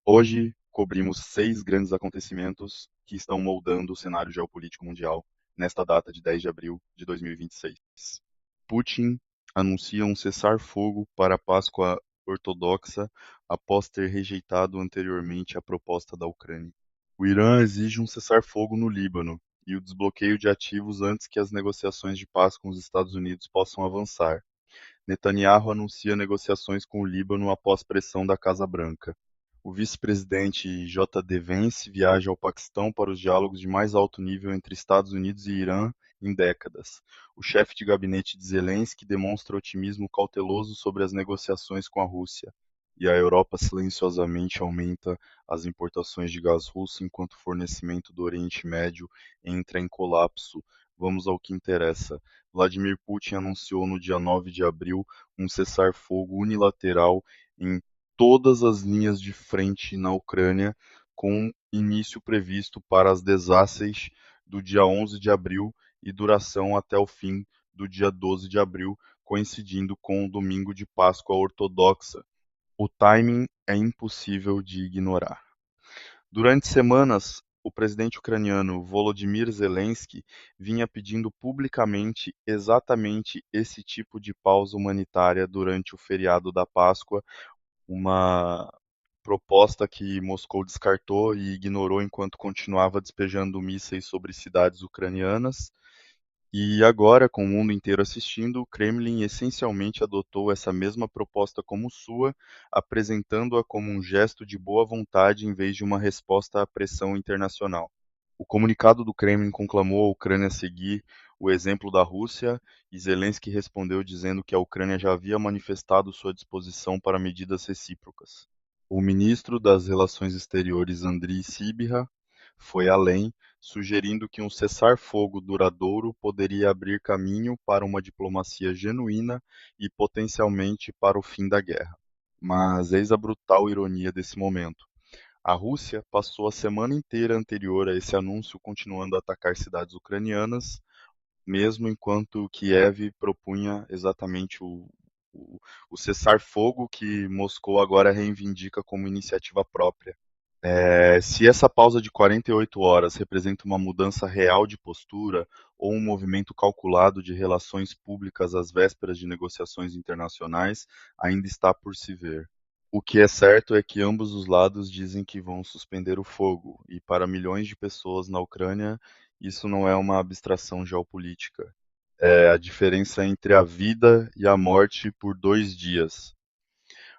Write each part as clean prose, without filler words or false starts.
Hoje cobrimos 6 grandes acontecimentos que estão moldando o cenário geopolítico mundial nesta data de 10 de abril de 2026. Putin anuncia um cessar-fogo para a Páscoa ortodoxa após ter rejeitado anteriormente a proposta da Ucrânia. O Irã exige um cessar-fogo no Líbano e o desbloqueio de ativos antes que as negociações de paz com os Estados Unidos possam avançar. Netanyahu anuncia negociações com o Líbano após pressão da Casa Branca. O vice-presidente J.D. Vance viaja ao Paquistão para os diálogos de mais alto nível entre Estados Unidos e Irã em décadas. O chefe de gabinete de Zelensky demonstra otimismo cauteloso sobre as negociações com a Rússia. E a Europa silenciosamente aumenta as importações de gás russo enquanto o fornecimento do Oriente Médio entra em colapso. Vamos ao que interessa. Vladimir Putin anunciou no dia 9 de abril um cessar-fogo unilateral em todas as linhas de frente na Ucrânia, com início previsto para as 16 do dia 11 de abril e duração até o fim do dia 12 de abril, coincidindo com o domingo de Páscoa ortodoxa. O timing é impossível de ignorar. Durante semanas, o presidente ucraniano Volodymyr Zelensky vinha pedindo publicamente exatamente esse tipo de pausa humanitária durante o feriado da Páscoa, uma proposta que Moscou descartou e ignorou enquanto continuava despejando mísseis sobre cidades ucranianas. E agora, com o mundo inteiro assistindo, o Kremlin essencialmente adotou essa mesma proposta como sua, apresentando-a como um gesto de boa vontade em vez de uma resposta à pressão internacional. O comunicado do Kremlin conclamou a Ucrânia a seguir o exemplo da Rússia, e Zelensky respondeu dizendo que a Ucrânia já havia manifestado sua disposição para medidas recíprocas. O ministro das Relações Exteriores, Andriy Sybiha, foi além, sugerindo que um cessar-fogo duradouro poderia abrir caminho para uma diplomacia genuína e potencialmente para o fim da guerra. Mas eis a brutal ironia desse momento. A Rússia passou a semana inteira anterior a esse anúncio continuando a atacar cidades ucranianas, mesmo enquanto Kiev propunha exatamente o, o cessar-fogo que Moscou agora reivindica como iniciativa própria. Se essa pausa de 48 horas representa uma mudança real de postura ou um movimento calculado de relações públicas às vésperas de negociações internacionais, ainda está por se ver. O que é certo é que ambos os lados dizem que vão suspender o fogo, e para milhões de pessoas na Ucrânia, isso não é uma abstração geopolítica. É a diferença entre a vida e a morte por 2 dias.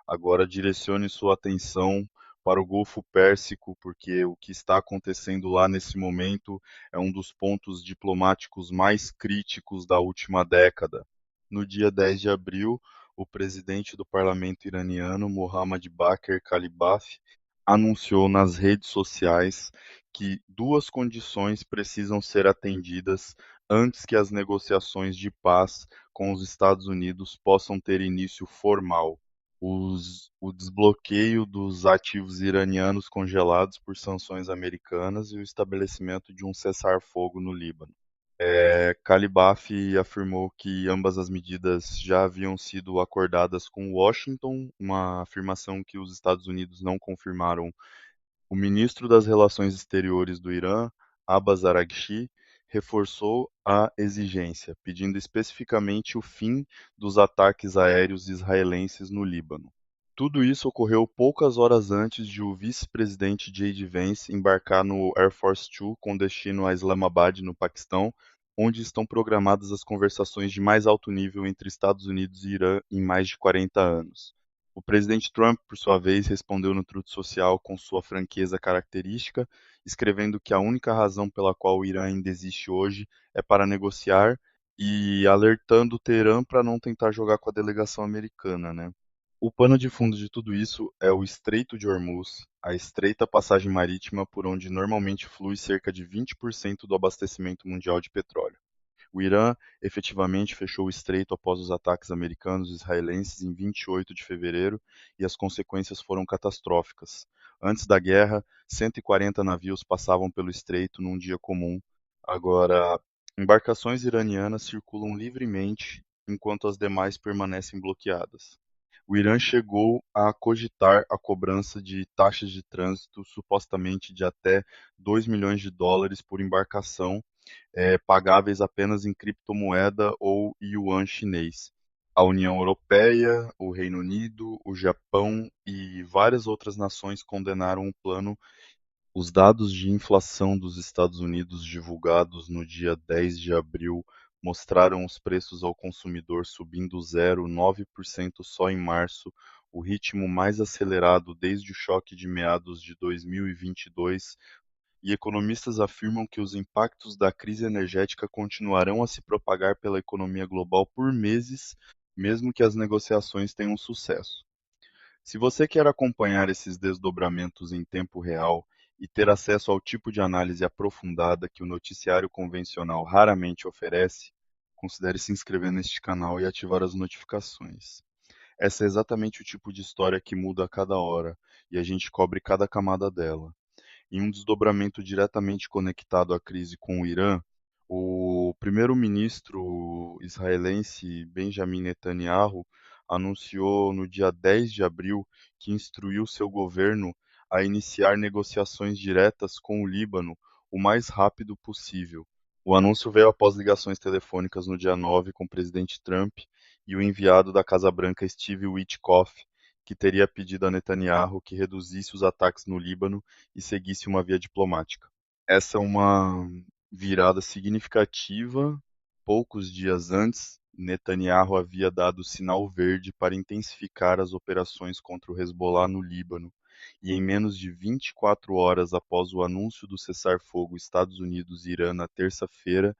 Agora direcione sua atenção para o Golfo Pérsico, porque o que está acontecendo lá nesse momento é um dos pontos diplomáticos mais críticos da última década. No dia 10 de abril, o presidente do parlamento iraniano, Mohammad Bakr Kalibaf, anunciou nas redes sociais que duas condições precisam ser atendidas antes que as negociações de paz com os Estados Unidos possam ter início formal: o desbloqueio dos ativos iranianos congelados por sanções americanas e o estabelecimento de um cessar-fogo no Líbano. Calibaf afirmou que ambas as medidas já haviam sido acordadas com Washington, uma afirmação que os Estados Unidos não confirmaram. O ministro das Relações Exteriores do Irã, Abbas Araghchi, reforçou a exigência, pedindo especificamente o fim dos ataques aéreos israelenses no Líbano. Tudo isso ocorreu poucas horas antes de o vice-presidente J.D. Vance embarcar no Air Force Two com destino a Islamabad, no Paquistão, onde estão programadas as conversações de mais alto nível entre Estados Unidos e Irã em mais de 40 anos. O presidente Trump, por sua vez, respondeu no Truth Social com sua franqueza característica, escrevendo que a única razão pela qual o Irã ainda existe hoje é para negociar e alertando Teherã para não tentar jogar com a delegação americana, né? O pano de fundo de tudo isso é o Estreito de Hormuz, a estreita passagem marítima por onde normalmente flui cerca de 20% do abastecimento mundial de petróleo. O Irã efetivamente fechou o estreito após os ataques americanos e israelenses em 28 de fevereiro e as consequências foram catastróficas. Antes da guerra, 140 navios passavam pelo estreito num dia comum. Agora, embarcações iranianas circulam livremente enquanto as demais permanecem bloqueadas. O Irã chegou a cogitar a cobrança de taxas de trânsito, supostamente de até US$ 2 milhões por embarcação, pagáveis apenas em criptomoeda ou yuan chinês. A União Europeia, o Reino Unido, o Japão e várias outras nações condenaram o plano. Os dados de inflação dos Estados Unidos divulgados no dia 10 de abril mostraram os preços ao consumidor subindo 0,9% só em março, o ritmo mais acelerado desde o choque de meados de 2022, e economistas afirmam que os impactos da crise energética continuarão a se propagar pela economia global por meses, mesmo que as negociações tenham sucesso. Se você quer acompanhar esses desdobramentos em tempo real e ter acesso ao tipo de análise aprofundada que o noticiário convencional raramente oferece, considere se inscrever neste canal e ativar as notificações. Essa é exatamente o tipo de história que muda a cada hora, e a gente cobre cada camada dela. Em um desdobramento diretamente conectado à crise com o Irã, o primeiro-ministro israelense Benjamin Netanyahu anunciou no dia 10 de abril que instruiu seu governo a iniciar negociações diretas com o Líbano o mais rápido possível. O anúncio veio após ligações telefônicas no dia 9 com o presidente Trump e o enviado da Casa Branca Steve Witkoff, que teria pedido a Netanyahu que reduzisse os ataques no Líbano e seguisse uma via diplomática. Essa é uma virada significativa. Poucos dias antes, Netanyahu havia dado sinal verde para intensificar as operações contra o Hezbollah no Líbano, e em menos de 24 horas após o anúncio do cessar-fogo Estados Unidos e Irã na terça-feira,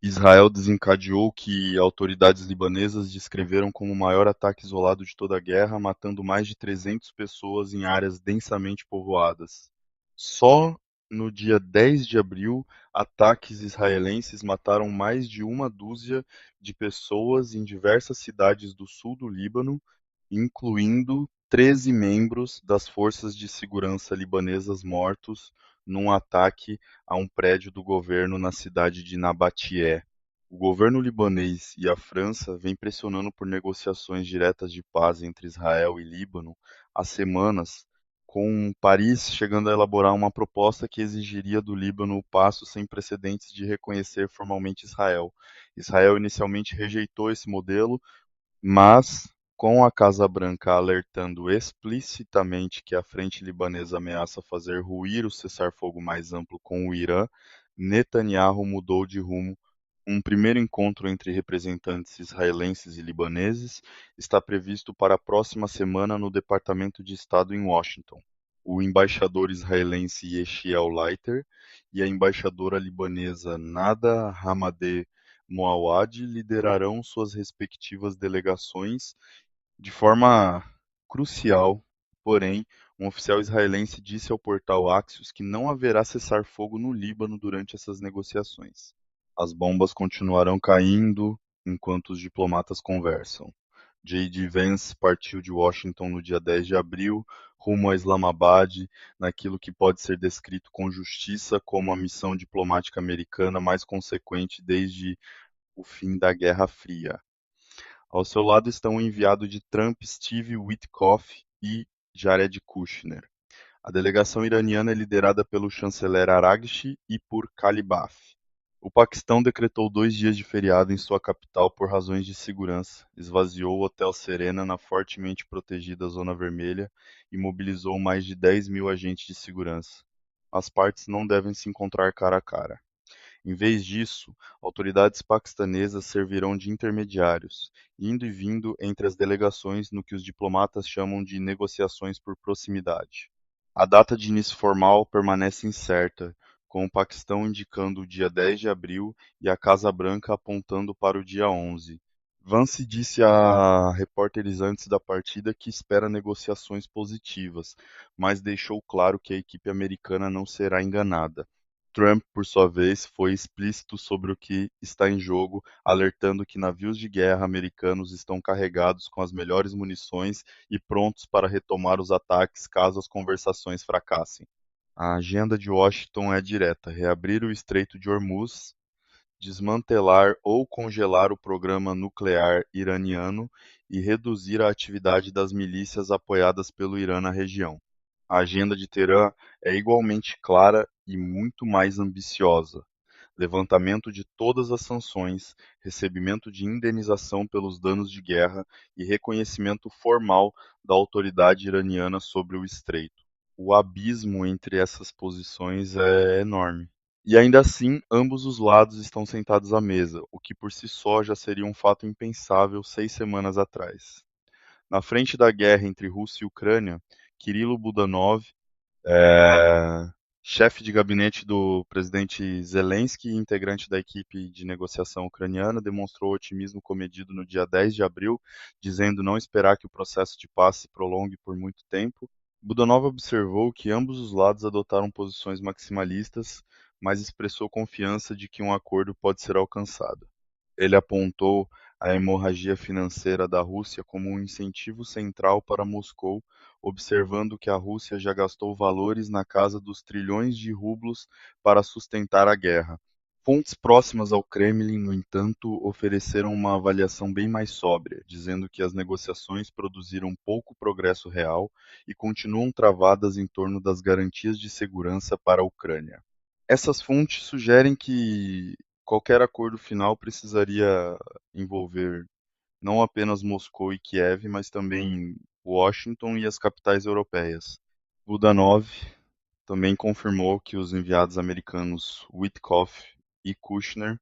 Israel desencadeou o que autoridades libanesas descreveram como o maior ataque isolado de toda a guerra, matando mais de 300 pessoas em áreas densamente povoadas. Só no dia 10 de abril, ataques israelenses mataram mais de uma dúzia de pessoas em diversas cidades do sul do Líbano, incluindo 13 membros das forças de segurança libanesas mortos num ataque a um prédio do governo na cidade de Nabateé. O governo libanês e a França vêm pressionando por negociações diretas de paz entre Israel e Líbano há semanas, com Paris chegando a elaborar uma proposta que exigiria do Líbano o passo sem precedentes de reconhecer formalmente Israel. Israel inicialmente rejeitou esse modelo, mas, com a Casa Branca alertando explicitamente que a frente libanesa ameaça fazer ruir o cessar-fogo mais amplo com o Irã, Netanyahu mudou de rumo. Um primeiro encontro entre representantes israelenses e libaneses está previsto para a próxima semana no Departamento de Estado em Washington. O embaixador israelense Yechiel Leiter e a embaixadora libanesa Nada Hamadeh Moawad liderarão suas respectivas delegações de forma crucial. Porém, um oficial israelense disse ao portal Axios que não haverá cessar-fogo no Líbano durante essas negociações. As bombas continuarão caindo enquanto os diplomatas conversam. J.D. Vance partiu de Washington no dia 10 de abril, rumo a Islamabad, naquilo que pode ser descrito com justiça como a missão diplomática americana mais consequente desde o fim da Guerra Fria. Ao seu lado estão o enviado de Trump, Steve Witkoff, e Jared Kushner. A delegação iraniana é liderada pelo chanceler Araghchi e por Kalibaf. O Paquistão decretou 2 dias de feriado em sua capital por razões de segurança, esvaziou o Hotel Serena na fortemente protegida Zona Vermelha e mobilizou mais de 10 mil agentes de segurança. As partes não devem se encontrar cara a cara. Em vez disso, autoridades paquistanesas servirão de intermediários, indo e vindo entre as delegações no que os diplomatas chamam de negociações por proximidade. A data de início formal permanece incerta, com o Paquistão indicando o dia 10 de abril e a Casa Branca apontando para o dia 11. Vance disse a repórteres antes da partida que espera negociações positivas, mas deixou claro que a equipe americana não será enganada. Trump, por sua vez, foi explícito sobre o que está em jogo, alertando que navios de guerra americanos estão carregados com as melhores munições e prontos para retomar os ataques caso as conversações fracassem. A agenda de Washington é direta: reabrir o Estreito de Hormuz, desmantelar ou congelar o programa nuclear iraniano e reduzir a atividade das milícias apoiadas pelo Irã na região. A agenda de Teherã é igualmente clara e muito mais ambiciosa: levantamento de todas as sanções, recebimento de indenização pelos danos de guerra e reconhecimento formal da autoridade iraniana sobre o estreito. O abismo entre essas posições é enorme. E ainda assim, ambos os lados estão sentados à mesa, o que por si só já seria um fato impensável 6 semanas atrás. Na frente da guerra entre Rússia e Ucrânia, Kirilo Budanov, é, chefe de gabinete do presidente Zelensky e integrante da equipe de negociação ucraniana, demonstrou otimismo comedido no dia 10 de abril, dizendo não esperar que o processo de paz se prolongue por muito tempo. Budanov observou que ambos os lados adotaram posições maximalistas, mas expressou confiança de que um acordo pode ser alcançado. Ele apontou a hemorragia financeira da Rússia como um incentivo central para Moscou, observando que a Rússia já gastou valores na casa dos trilhões de rublos para sustentar a guerra. Fontes próximas ao Kremlin, no entanto, ofereceram uma avaliação bem mais sóbria, dizendo que as negociações produziram pouco progresso real e continuam travadas em torno das garantias de segurança para a Ucrânia. Essas fontes sugerem que qualquer acordo final precisaria envolver não apenas Moscou e Kiev, mas também Washington e as capitais europeias. Budanov também confirmou que os enviados americanos Witkoff e Kushner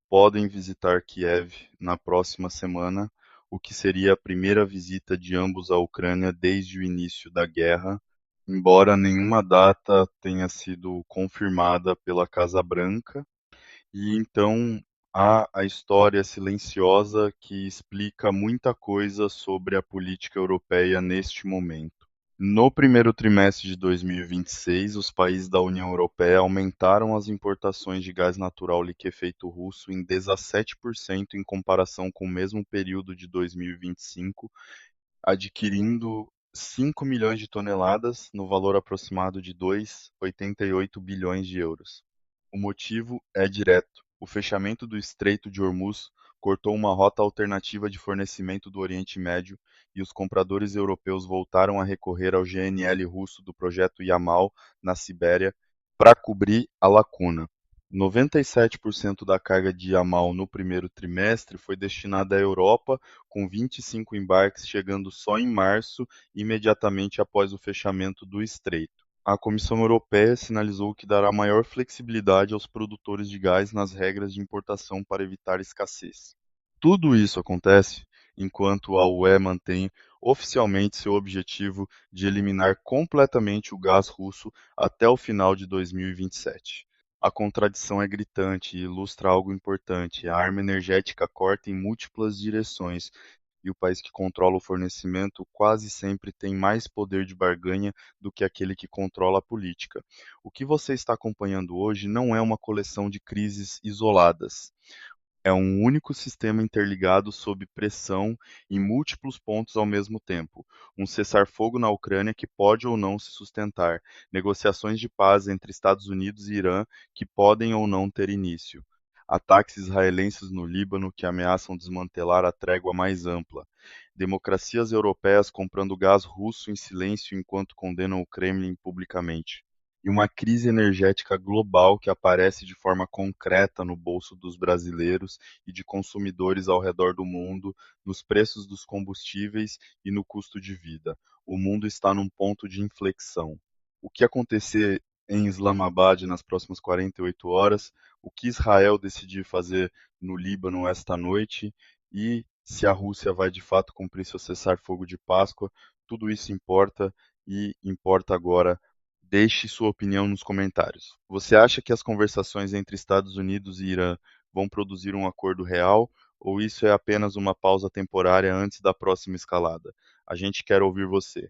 podem visitar Kiev na próxima semana, o que seria a primeira visita de ambos à Ucrânia desde o início da guerra, embora nenhuma data tenha sido confirmada pela Casa Branca. E então há a história silenciosa que explica muita coisa sobre a política europeia neste momento. No primeiro trimestre de 2026, os países da União Europeia aumentaram as importações de gás natural liquefeito russo em 17% em comparação com o mesmo período de 2025, adquirindo 5 milhões de toneladas, no valor aproximado de 2,88 bilhões de euros. O motivo é direto: o fechamento do Estreito de Hormuz cortou uma rota alternativa de fornecimento do Oriente Médio e os compradores europeus voltaram a recorrer ao GNL russo do projeto Yamal, na Sibéria, para cobrir a lacuna. 97% da carga de Yamal no primeiro trimestre foi destinada à Europa, com 25 embarques chegando só em março, imediatamente após o fechamento do estreito. A Comissão Europeia sinalizou que dará maior flexibilidade aos produtores de gás nas regras de importação para evitar escassez. Tudo isso acontece enquanto a UE mantém oficialmente seu objetivo de eliminar completamente o gás russo até o final de 2027. A contradição é gritante e ilustra algo importante: a arma energética corta em múltiplas direções, e o país que controla o fornecimento quase sempre tem mais poder de barganha do que aquele que controla a política. O que você está acompanhando hoje não é uma coleção de crises isoladas. É um único sistema interligado sob pressão em múltiplos pontos ao mesmo tempo. Um cessar-fogo na Ucrânia que pode ou não se sustentar. Negociações de paz entre Estados Unidos e Irã que podem ou não ter início. Ataques israelenses no Líbano que ameaçam desmantelar a trégua mais ampla. Democracias europeias comprando gás russo em silêncio enquanto condenam o Kremlin publicamente. E uma crise energética global que aparece de forma concreta no bolso dos brasileiros e de consumidores ao redor do mundo, nos preços dos combustíveis e no custo de vida. O mundo está num ponto de inflexão. O que acontecer em Islamabad nas próximas 48 horas, o que Israel decidir fazer no Líbano esta noite e se a Rússia vai de fato cumprir seu cessar-fogo de Páscoa, tudo isso importa e importa agora. Deixe sua opinião nos comentários. Você acha que as conversações entre Estados Unidos e Irã vão produzir um acordo real, ou isso é apenas uma pausa temporária antes da próxima escalada? A gente quer ouvir você.